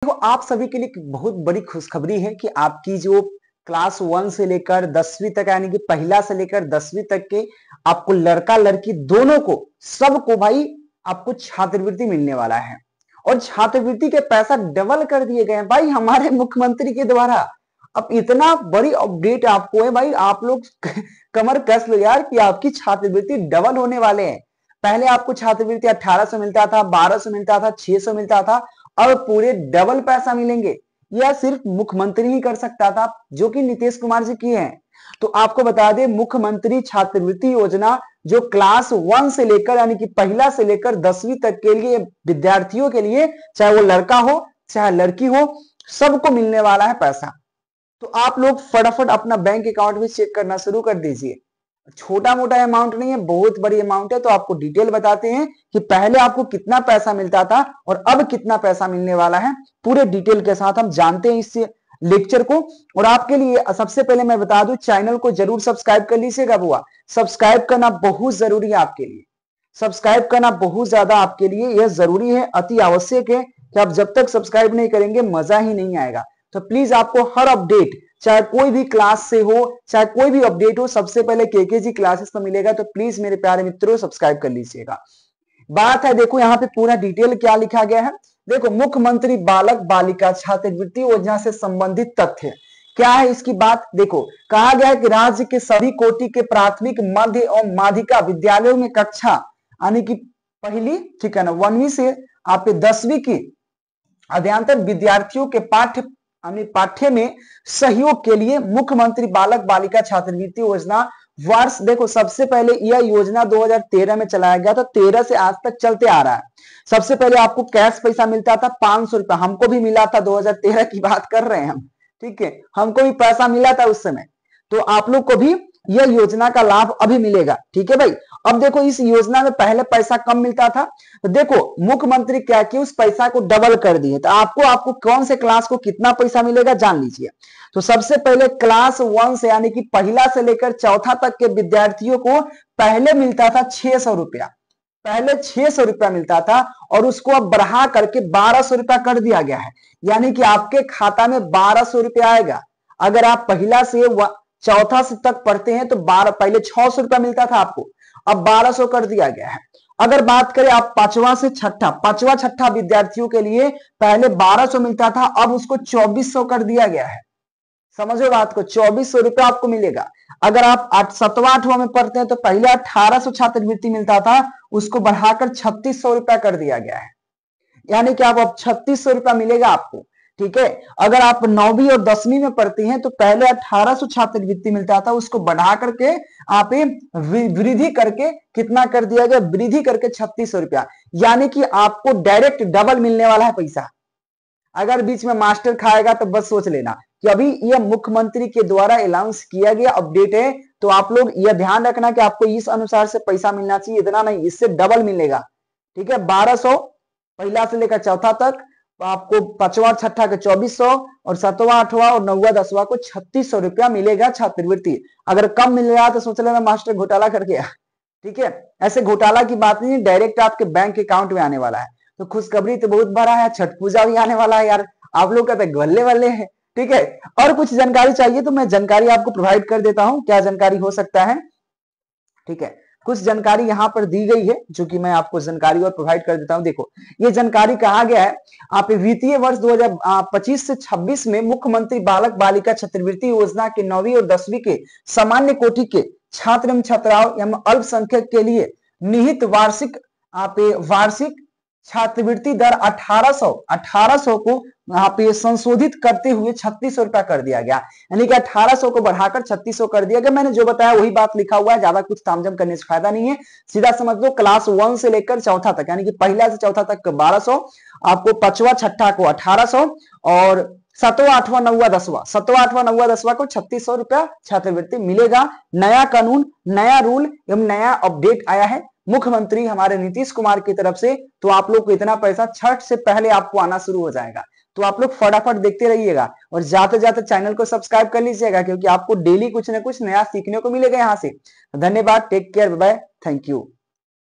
देखो आप सभी के लिए बहुत बड़ी खुशखबरी है कि आपकी जो क्लास 1 से लेकर 10वीं तक यानी कि पहला से लेकर 10वीं तक के आपको लड़का लड़की दोनों को सबको भाई आपको छात्रवृत्ति मिलने वाला है। और छात्रवृत्ति के पैसा डबल कर दिए गए हैं भाई हमारे मुख्यमंत्री के द्वारा। अब इतना बड़ी अपडेट आपको है भाई, आप लोग कमर कस लो यार कि आपकी छात्रवृत्ति डबल होने वाले हैं। पहले आपको छात्रवृत्ति 1800 मिलता था, 1200 मिलता था, 600 मिलता था, अब पूरे डबल पैसा मिलेंगे। यह सिर्फ मुख्यमंत्री ही कर सकता था, जो कि नीतीश कुमार जी किए हैं। तो आपको बता दें, मुख्यमंत्री छात्रवृत्ति योजना जो क्लास 1 से लेकर यानी कि पहला से लेकर 10वीं तक के लिए विद्यार्थियों के लिए, चाहे वो लड़का हो चाहे लड़की हो, सबको मिलने वाला है पैसा। तो आप लोग फटाफट अपना बैंक अकाउंट भी चेक करना शुरू कर दीजिए। छोटा मोटा अमाउंट नहीं है, बहुत बड़ी अमाउंट है। तो आपको डिटेल बताते हैं कि पहले आपको कितना पैसा मिलता था और अब कितना पैसा मिलने वाला है। पूरे डिटेल के साथ हम जानते हैं इस लेक्चर को। और आपके लिए सबसे पहले मैं बता दूं, चैनल को जरूर सब्सक्राइब कर लीजिएगा बुआ। सब्सक्राइब करना बहुत जरूरी है आपके लिए, सब्सक्राइब करना बहुत ज्यादा आपके लिए यह जरूरी है, अति आवश्यक है कि आप जब तक सब्सक्राइब नहीं करेंगे मजा ही नहीं आएगा। तो प्लीज आपको हर अपडेट, चाहे कोई भी क्लास से हो चाहे कोई भी अपडेट हो, सबसे पहले केकेजी क्लासेस पर मिलेगा। तो प्लीज मेरे प्यारे मित्रों सब्सक्राइब कर लीजिएगा। बात है, देखो यहाँ पे पूरा डिटेल क्या लिखा गया है। देखो, मुख्यमंत्री बालक बालिका छात्रवृत्ति योजना से संबंधित तथ्य क्या है इसकी बात। देखो, कहा गया है कि राज्य के सभी कोटि के प्राथमिक, मध्य और माध्यमिक विद्यालयों में कक्षा यानी कि पहली, ठीक है ना, 1वीं से आप 10वीं की अध्ययनरत विद्यार्थियों के पाठ्य में सहयोग के लिए मुख्यमंत्री बालक बालिका छात्रवृत्ति योजना वर्ष, देखो सबसे पहले यह योजना 2013 में चलाया गया था, 13 से आज तक चलते आ रहा है। सबसे पहले आपको कैश पैसा मिलता था 500 रुपया, हमको भी मिला था, 2013 की बात कर रहे हैं हम, ठीक है, हमको भी पैसा मिला था उस समय। तो आप लोग को भी यह योजना का लाभ अभी मिलेगा, ठीक है भाई। अब देखो, इस योजना में पहले पैसा कम मिलता था, तो देखो मुख्यमंत्री क्या किया, उस पैसा को डबल कर दिए। तो आपको कौन से क्लास को कितना पैसा मिलेगा जान लीजिए। तो सबसे पहले क्लास 1 से यानी कि पहला से लेकर चौथा तक के विद्यार्थियों को पहले मिलता था 600 रुपया, पहले 600 रुपया मिलता था, और उसको अब बढ़ा करके 1200 रुपया कर दिया गया है। यानी कि आपके खाता में 1200 रुपया आएगा। अगर आप पहला से चौथा से तक पढ़ते हैं तो पहले 600 रुपया मिलता था आपको, अब 1200 कर दिया गया है। अगर बात करें आप पांचवा से छठा विद्यार्थियों के लिए पहले 1200 मिलता था, अब उसको 2400 कर दिया गया है। समझो बात को, 2400 रुपया आपको मिलेगा। अगर आप 7वां 8वां में पढ़ते हैं तो पहले 1800 छात्रवृत्ति मिलता था, उसको बढ़ाकर 3600 रुपया कर दिया गया है। यानी कि आप अब 3600 रुपया मिलेगा आपको, ठीक है। अगर आप 9वीं और 10वीं में पढ़ती हैं तो पहले 1800 छात्रवृत्ति मिलता था, उसको बढ़ा करके आप वृद्धि करके कितना कर दिया गया, वृद्धि करके 3600 रुपया। यानी कि आपको डायरेक्ट डबल मिलने वाला है पैसा। अगर बीच में मास्टर खाएगा तो बस सोच लेना कि अभी यह मुख्यमंत्री के द्वारा अनाउंस किया गया अपडेट है। तो आप लोग यह ध्यान रखना कि आपको इस अनुसार से पैसा मिलना चाहिए, इतना नहीं, इससे डबल मिलेगा, ठीक है। 1200 पहला से लेकर चौथा तक, आपको 5वां 6ठा के 2400 और 7वां 8वां और 9वां 10वां को 3600 रुपया मिलेगा छात्रवृत्ति। अगर कम मिल रहा तो सोच लेना मास्टर घोटाला कर गया, ठीक है। ऐसे घोटाला की बात नहीं, डायरेक्ट आपके बैंक अकाउंट में आने वाला है। तो खुशखबरी तो बहुत बड़ा है, छठ पूजा भी आने वाला है यार, आप लोग का तो गल्ले वल्ले है, ठीक है। और कुछ जानकारी चाहिए तो मैं जानकारी आपको प्रोवाइड कर देता हूं, क्या जानकारी हो सकता है, ठीक है। कुछ जानकारी यहां पर दी गई है जो कि मैं आपको जानकारी और प्रोवाइड कर देता हूं। देखो, ये जानकारी कहा गया है, आप वित्तीय वर्ष 2025 से 26 में मुख्यमंत्री बालक बालिका छात्रवृत्ति योजना के 9वीं और 10वीं के सामान्य कोटि के छात्र एवं छात्राओं एवं अल्पसंख्यक के लिए निहित वार्षिक छात्रवृत्ति दर 1800 को यहाँ पे संशोधित करते हुए 3600 रुपया कर दिया गया। यानी कि 1800 को बढ़ाकर 3600 कर दिया गया। मैंने जो बताया वही बात लिखा हुआ है, ज्यादा कुछ तामझाम करने से फायदा नहीं है, सीधा समझ लो। क्लास 1 से लेकर चौथा तक यानी कि पहला से चौथा तक 1200, आपको 5वां 6ठा को 1800 और 7वां 8वां 9वां 10वां को 3600 रुपया छात्रवृत्ति मिलेगा। नया कानून, नया रूल एवं नया अपडेट आया है मुख्यमंत्री हमारे नीतीश कुमार की तरफ से। तो आप लोग को इतना पैसा छठ से पहले आपको आना शुरू हो जाएगा। तो आप लोग फटाफट देखते रहिएगा और जाते जाते चैनल को सब्सक्राइब कर लीजिएगा, क्योंकि आपको डेली कुछ ना कुछ नया सीखने को मिलेगा यहाँ से। धन्यवाद, take care, bye, thank you.